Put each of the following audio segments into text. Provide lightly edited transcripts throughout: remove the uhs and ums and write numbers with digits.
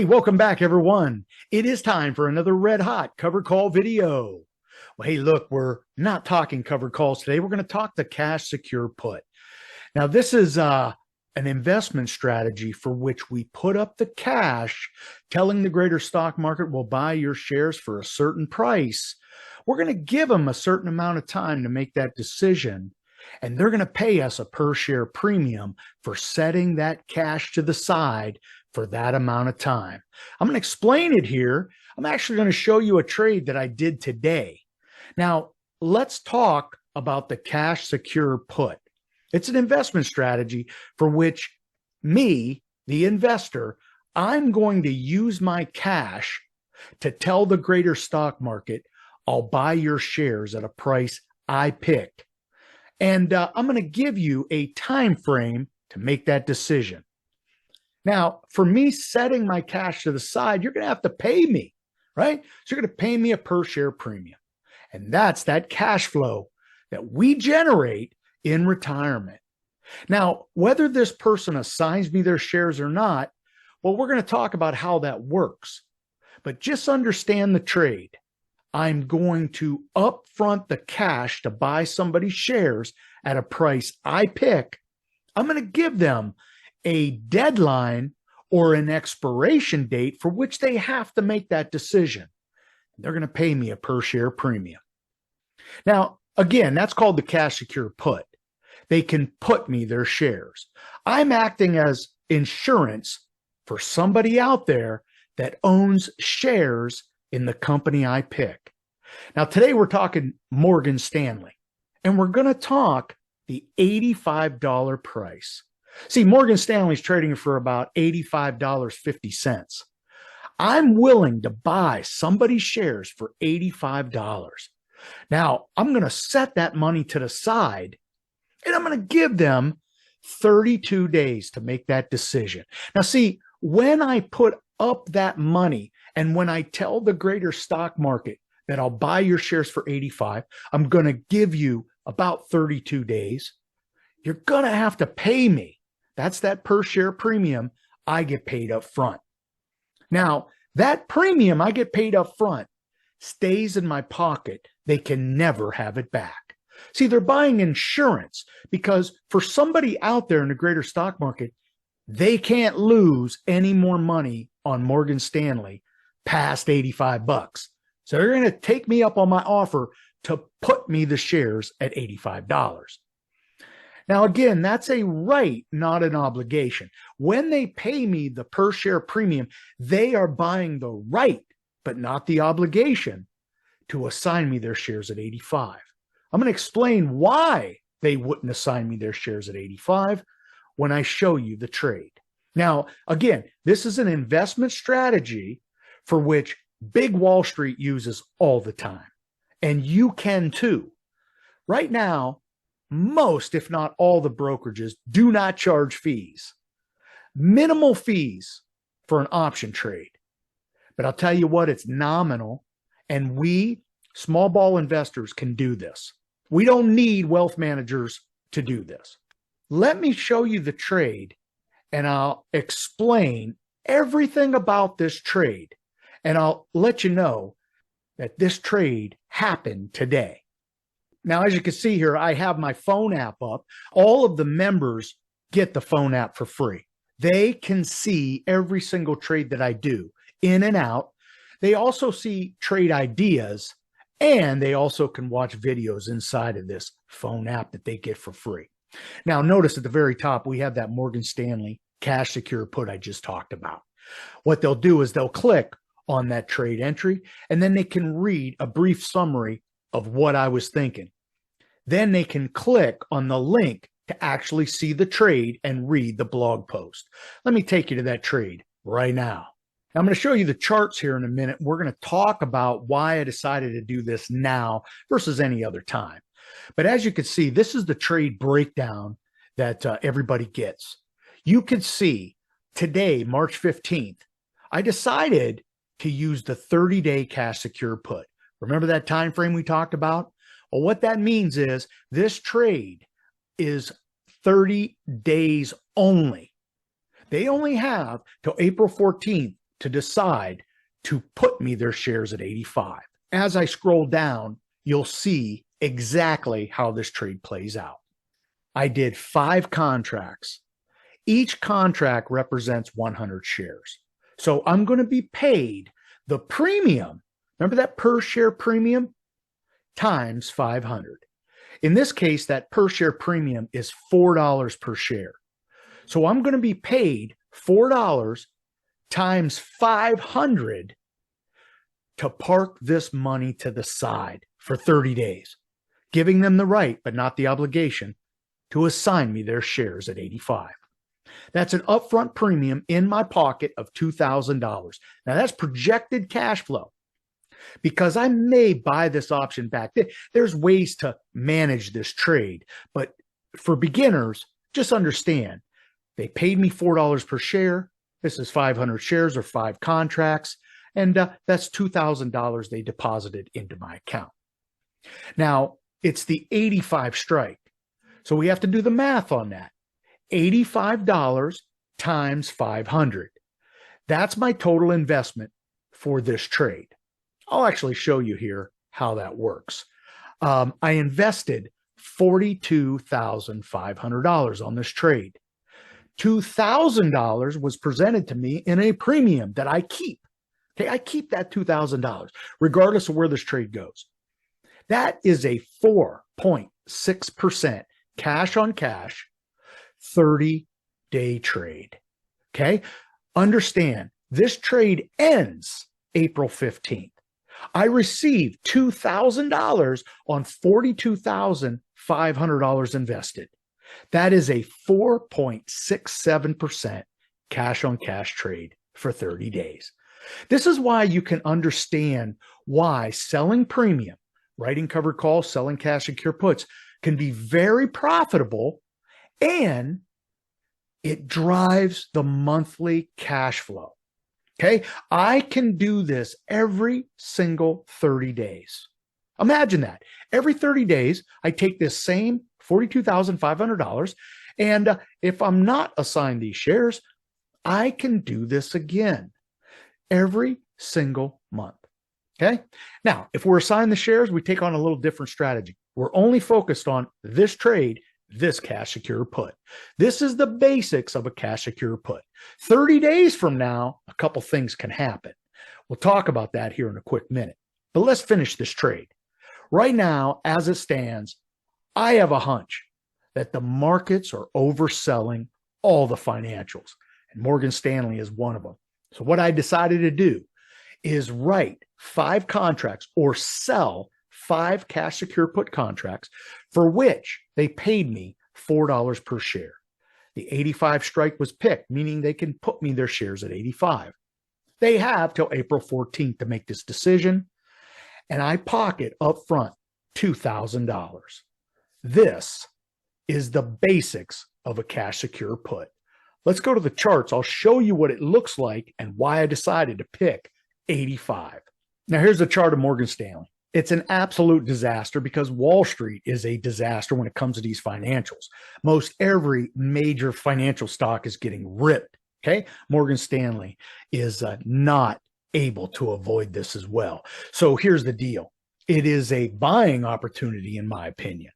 Hey, welcome back, everyone. It is time for another red hot covered call video. Well, hey, look, we're not talking covered calls today. We're going to talk the cash secure put. Now, this is an investment strategy for which we put up the cash, telling the greater stock market will buy your shares for a certain price. We're going to give them a certain amount of time to make that decision, and they're going to pay us a per share premium for setting that cash to the side for that amount of time. I'm going to explain it here. I'm actually going to show you a trade that I did today. Now, let's talk about the cash secure put. It's an investment strategy for which me, the investor, I'm going to use my cash to tell the greater stock market, I'll buy your shares at a price I picked. And I'm going to give you a time frame to make that decision. Now, for me setting my cash to the side, you're going to have to pay me, right? So you're going to pay me a per share premium. And that's that cash flow that we generate in retirement. Now, whether this person assigns me their shares or not, well, we're going to talk about how that works. But just understand the trade. I'm going to upfront the cash to buy somebody's shares at a price I pick. I'm going to give them a deadline or an expiration date for which they have to make that decision. They're going to pay me a per share premium. Now, again, that's called the cash secure put. They can put me their shares. I'm acting as insurance for somebody out there that owns shares in the company I pick. Now, today we're talking Morgan Stanley, and we're going to talk the $85 price. See, Morgan Stanley's trading for about $85.50. I'm willing to buy somebody's shares for $85. Now, I'm going to set that money to the side, and I'm going to give them 32 days to make that decision. Now, see, when I put up that money and when I tell the greater stock market that I'll buy your shares for 85, I'm going to give you about 32 days. You're going to have to pay me. That's that per share premium I get paid up front. Now, that premium I get paid up front stays in my pocket. They can never have it back. See, they're buying insurance because for somebody out there in the greater stock market, they can't lose any more money on Morgan Stanley past 85 bucks. So they're going to take me up on my offer to put me the shares at $85. Now, again, that's a right, not an obligation. When they pay me the per share premium, they are buying the right, but not the obligation to assign me their shares at 85. I'm going to explain why they wouldn't assign me their shares at 85 when I show you the trade. Now, again, this is an investment strategy for which Big Wall Street uses all the time, and you can too. Right now, most, if not all, the brokerages do not charge fees. Minimal fees for an option trade. But I'll tell you what, it's nominal, and we, small ball investors, can do this. We don't need wealth managers to do this. Let me show you the trade, and I'll explain everything about this trade, and I'll let you know that this trade happened today. Now, as you can see here, I have my phone app up. All of the members get the phone app for free. They can see every single trade that I do in and out. They also see trade ideas, and they also can watch videos inside of this phone app that they get for free. Now, notice at the very top, we have that Morgan Stanley cash secure put I just talked about. What they'll do is they'll click on that trade entry, and then they can read a brief summary of what I was thinking. Then they can click on the link to actually see the trade and read the blog post. Let me take you to that trade right now. I'm going to show you the charts here in a minute. We're going to talk about why I decided to do this now versus any other time. But as you can see, this is the trade breakdown that everybody gets. You can see today, March 15th, I decided to use the 30-day cash secure put. Remember that time frame we talked about? Well, what that means is this trade is 30 days only. They only have till April 14th to decide to put me their shares at 85. As I scroll down, you'll see exactly how this trade plays out. I did 5 contracts. Each contract represents 100 shares. So I'm going to be paid the premium. Remember that per share premium? Times 500. In this case, that per share premium is $4 per share. So I'm going to be paid $4 times 500 to park this money to the side for 30 days, giving them the right, but not the obligation, to assign me their shares at 85. That's an upfront premium in my pocket of $2,000. Now that's projected cash flow. Because I may buy this option back. There's ways to manage this trade, but for beginners, just understand they paid me $4 per share. This is 500 shares or 5 contracts, and that's $2,000 they deposited into my account. Now, it's the 85 strike, so we have to do the math on that. $85 times 500. That's my total investment for this trade. I'll actually show you here how that works. I invested $42,500 on this trade. $2,000 was presented to me in a premium that I keep. Okay, I keep that $2,000 regardless of where this trade goes. That is a 4.6% cash on cash 30-day trade. Okay, understand this trade ends April 15th. I received $2,000 on $42,500 invested. That is a 4.67% cash on cash trade for 30 days. This is why you can understand why selling premium, writing covered calls, selling cash secure puts can be very profitable, and it drives the monthly cash flow. Okay, I can do this every single 30 days. Imagine that. Every 30 days, I take this same $42,500, and if I'm not assigned these shares, I can do this again every single month. Okay, now, if we're assigned the shares, we take on a little different strategy. We're only focused on this trade, this cash secure put. This is the basics of a cash secure put. 30 days from now, a couple things can happen. We'll talk about that here in a quick minute. But let's finish this trade. Right now, as it stands, I have a hunch that the markets are overselling all the financials, and Morgan Stanley is one of them. So what I decided to do is write 5 contracts or sell 5 cash secure put contracts for which they paid me $4 per share. The 85 strike was picked, meaning they can put me their shares at 85. They have till April 14th to make this decision, and I pocket up front $2,000. This is the basics of a cash secure put. Let's go to the charts. I'll show you what it looks like and why I decided to pick 85. Now here's a chart of Morgan Stanley. It's an absolute disaster because Wall Street is a disaster when it comes to these financials. Most every major financial stock is getting ripped. Okay, Morgan Stanley is not able to avoid this as well. So here's the deal. It is a buying opportunity, in my opinion.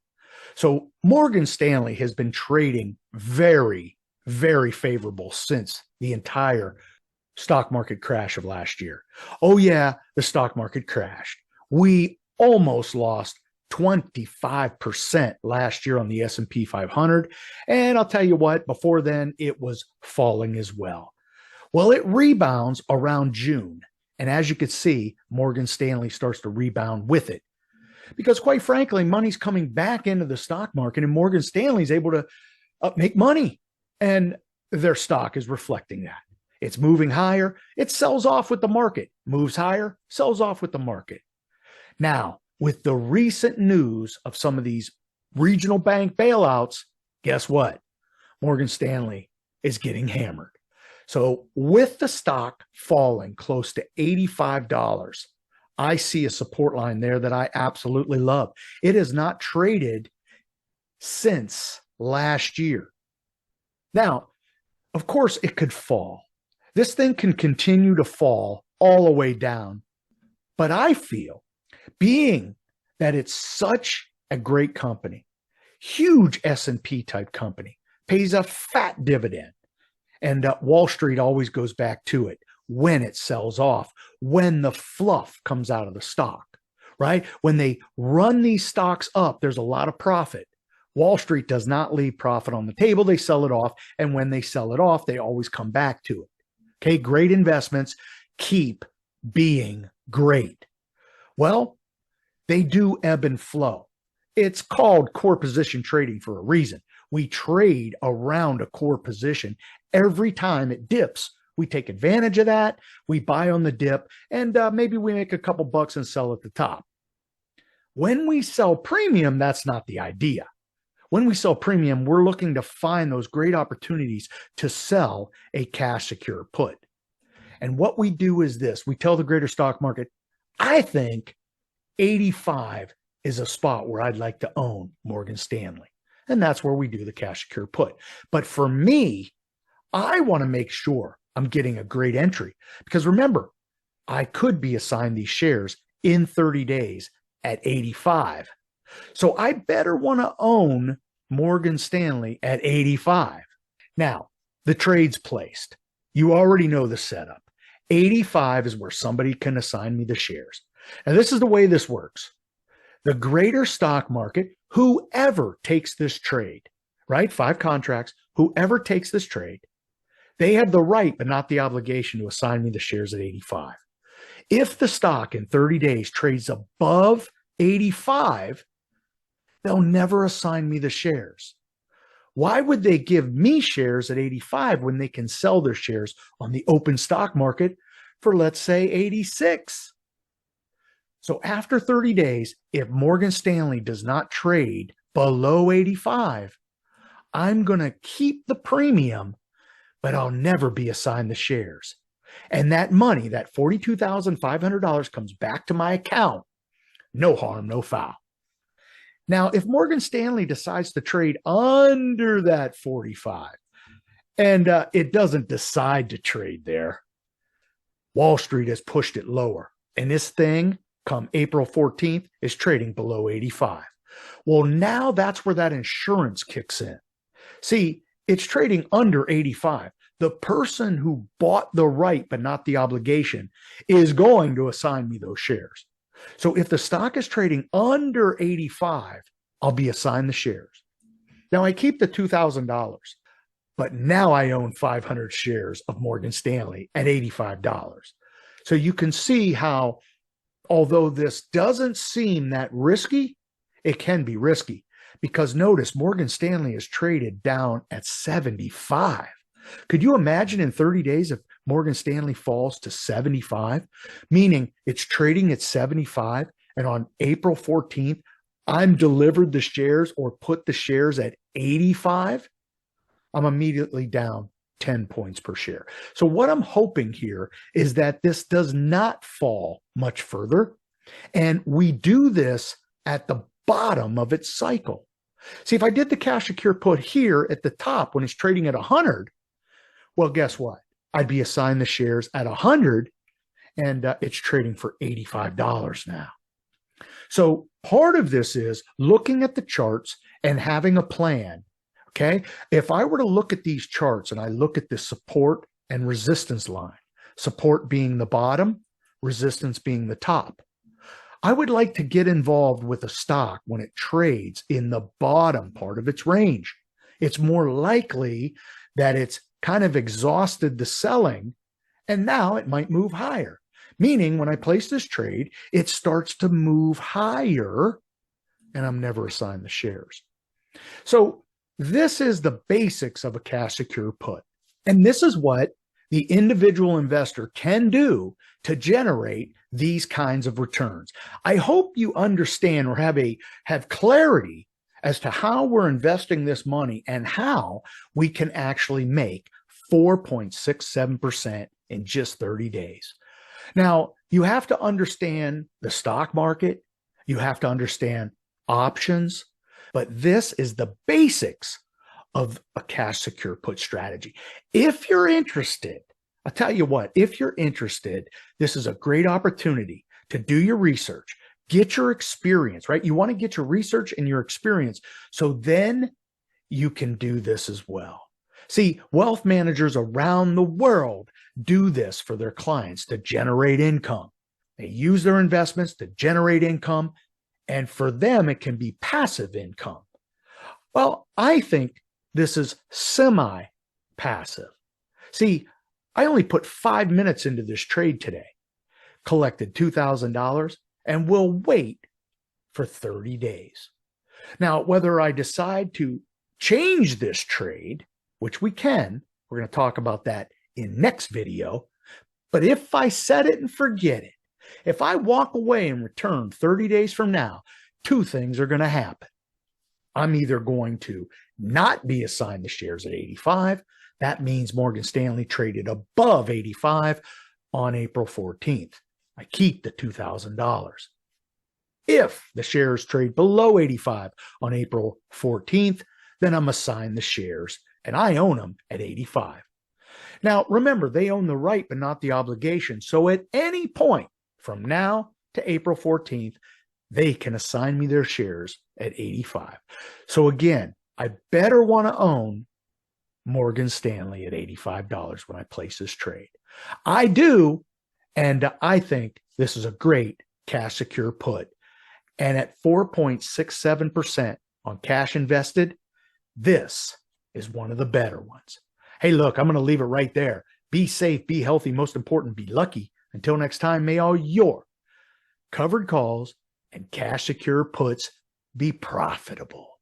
So Morgan Stanley has been trading very, very favorable since the entire stock market crash of last year. Oh yeah, the stock market crashed. We almost lost 25% last year on the S&P 500. And I'll tell you what, before then, it was falling as well. Well, it rebounds around June. And as you can see, Morgan Stanley starts to rebound with it. Because quite frankly, money's coming back into the stock market, and Morgan Stanley's able to make money. And their stock is reflecting that. It's moving higher. It sells off with the market. Moves higher, sells off with the market. Now, with the recent news of some of these regional bank bailouts, guess what? Morgan Stanley is getting hammered. So with the stock falling close to $85, I see a support line there that I absolutely love. It has not traded since last year. Now, of course, it could fall. This thing can continue to fall all the way down. But I feel, being that it's such a great company, huge S&P type company, pays a fat dividend, and Wall Street always goes back to it when it sells off, when the fluff comes out of the stock, right? When they run these stocks up, there's a lot of profit. Wall Street does not leave profit on the table. They sell it off. And when they sell it off, they always come back to it. Okay, great investments keep being great. Well, they do ebb and flow. It's called core position trading for a reason. We trade around a core position. Every time it dips, we take advantage of that. We buy on the dip, and maybe we make a couple bucks and sell at the top. When we sell premium, that's not the idea. When we sell premium, we're looking to find those great opportunities to sell a cash secure put. And what we do is this. We tell the greater stock market, I think 85 is a spot where I'd like to own Morgan Stanley. And that's where we do the cash secure put. But for me, I want to make sure I'm getting a great entry, because remember, I could be assigned these shares in 30 days at 85. So I better want to own Morgan Stanley at 85. Now, the trade's placed. You already know the setup. 85 is where somebody can assign me the shares. And this is the way this works. The greater stock market, whoever takes this trade, right? 5 contracts, whoever takes this trade, they have the right, but not the obligation, to assign me the shares at 85. If the stock in 30 days trades above 85, they'll never assign me the shares. Why would they give me shares at 85 when they can sell their shares on the open stock market for, let's say, 86? So after 30 days, if Morgan Stanley does not trade below 85, I'm going to keep the premium, but I'll never be assigned the shares. And that money, that $42,500, comes back to my account. No harm, no foul. Now, if Morgan Stanley decides to trade under that 45, and it doesn't decide to trade there, Wall Street has pushed it lower. And this thing, come April 14th, is trading below 85. Well, now that's where that insurance kicks in. See, it's trading under 85. The person who bought the right but not the obligation is going to assign me those shares. So if the stock is trading under 85, I'll be assigned the shares. Now I keep the $2,000, but now I own 500 shares of Morgan Stanley at $85. So you can see how, although this doesn't seem that risky, it can be risky, because notice Morgan Stanley is traded down at 75. Could you imagine in 30 days if Morgan Stanley falls to 75, meaning it's trading at 75, and on April 14th, I'm delivered the shares or put the shares at 85? I'm immediately down 10 points per share. So what I'm hoping here is that this does not fall much further, and we do this at the bottom of its cycle. See, if I did the cash secure put here at the top when it's trading at 100, well, guess what? I'd be assigned the shares at 100, and it's trading for $85 now. So part of this is looking at the charts and having a plan. Okay. If I were to look at these charts and I look at the support and resistance line, support being the bottom, resistance being the top, I would like to get involved with a stock when it trades in the bottom part of its range. It's more likely that it's kind of exhausted the selling, and now it might move higher. Meaning when I place this trade, it starts to move higher, and I'm never assigned the shares. So this is the basics of a cash secure put. And this is what the individual investor can do to generate these kinds of returns. I hope you understand or have clarity as to how we're investing this money and how we can actually make 4.67% in just 30 days. Now, you have to understand the stock market. You have to understand options. But this is the basics of a cash secure put strategy. If you're interested, I'll tell you what, if you're interested, this is a great opportunity to do your research, get your experience, right? You want to get your research and your experience so then you can do this as well. See, wealth managers around the world do this for their clients to generate income. They use their investments to generate income, and for them, it can be passive income. Well, I think this is semi-passive. See, I only put 5 minutes into this trade today, collected $2,000, and will wait for 30 days. Now, whether I decide to change this trade, which we can, we're going to talk about that in next video, but if I set it and forget it, if I walk away and return 30 days from now, two things are going to happen. I'm either going to not be assigned the shares at 85. That means Morgan Stanley traded above 85 on April 14th. I keep the $2,000. If the shares trade below 85 on April 14th, then I'm assigned the shares and I own them at 85. Now, remember, they own the right but not the obligation. So at any point from now to April 14th, they can assign me their shares at 85. So again, I better want to own Morgan Stanley at $85 when I place this trade. I do, and I think this is a great cash secure put. And at 4.67% on cash invested, this is one of the better ones. Hey, look, I'm going to leave it right there. Be safe, be healthy, most important, be lucky. Until next time, may all your covered calls and cash secure puts be profitable.